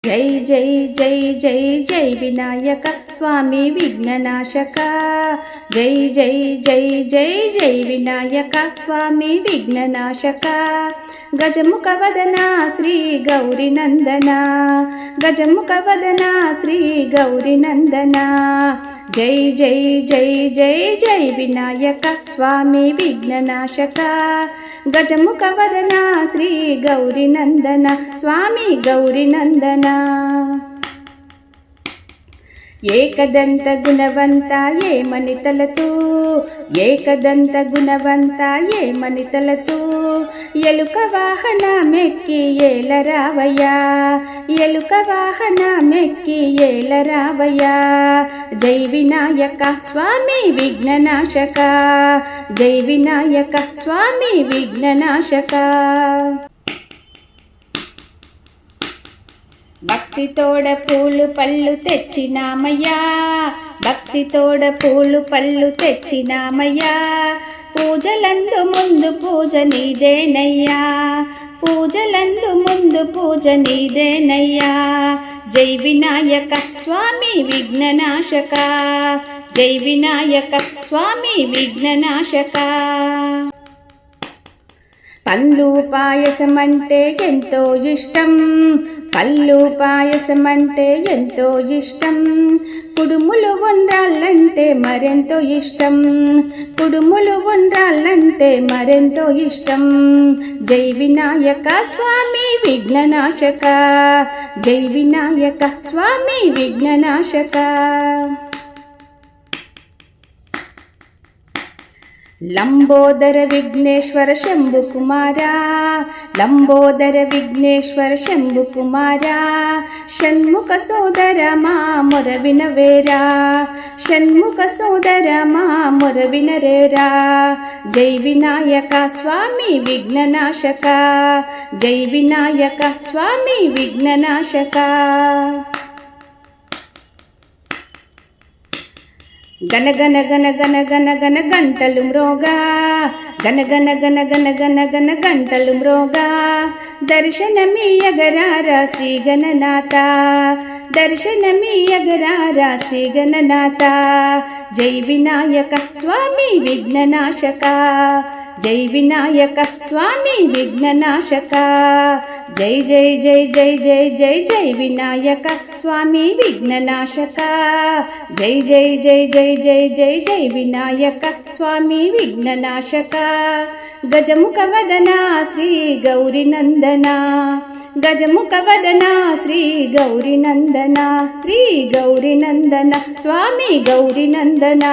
జై జై జై జై జై వినాయక స్వామి విఘ్ననాశక జై జై జై జై జై వినాయక స్వామి విఘ్ననాశక గజముఖ వదన శ్రీ గౌరీ నందన గజముఖ వదన శ్రీ గౌరీ నందన జై జై జై జై జై వినాయక స్వామి విఘ్ననాశక గజముఖ వదన శ్రీ గౌరీ నందన స్వామి గౌరీ నందన ఏకదంత గుణవంత ఏమని తలతూ ఏకదంత గుణవంత ఏమని తలతూ ఎలుక వాహన మెక్కి ఏలరావయ్యా ఎలుక వాహన మెక్కి ఏలరావయ్యా జై వినాయక స్వామి విఘ్ననాశక జై వినాయక స్వామి విఘ్ననాశక భక్తితోడ పూలు పళ్ళు తెచ్చినామయ్యా భక్తితోడ పూలు పళ్ళు తెచ్చినామయ్యా పూజలందు ముందు పూజ నీదేనయ్యా పూజలందు ముందు పూజ నీదేనయ్యా జై వినాయక స్వామి విఘ్ననాశక జై వినాయక స్వామి విఘ్ననాశక పళ్ళు పాయసం అంటే ఎంతో ఇష్టం పళ్ళు పాయసం అంటే ఎంతో ఇష్టం కుడుములు వండాలంటే మరెంతో ఇష్టం కుడుములు వండాలంటే మరెంతో ఇష్టం జై వినాయక స్వామి విఘ్ననాశక జై వినాయక స్వామి విఘ్ననాశక లంబోదర విఘ్నేశ్వర శంభు కుమారా లంబోదర విఘ్నేశ్వర శంభు కుమారా షణ్ముఖ సోదర మా మొర వినవేరా షణ్ముఖ సోదర మా మొర వినరేరా జై వినాయక స్వామి విఘ్ననాశక జై వినాయక స్వామి విఘ్ననాశక గన గన గన గన గన గన గంటలు మ్రోగా గన గన గన గన గన గన గంటలు మ్రోగా దర్శనమీయగరారా శ్రీ గణనాథ దర్శనమీయగరారా శ్రీ గణనాథ జై వినాయక స్వామి విఘ్ననాశక జై వినాయక స్వామి విఘ్ననాశక జై జై జై జై జై జై జై వినాయక స్వామి విఘ్ననాశక జై జై జై జై జై జై జై వినాయక స్వామి విఘ్ననాశక గజముఖ వదన శ్రీ గౌరీ నందన గజముఖ వదన శ్రీ గౌరీ నందన శ్రీ గౌరీ నందన స్వామి గౌరీ నందన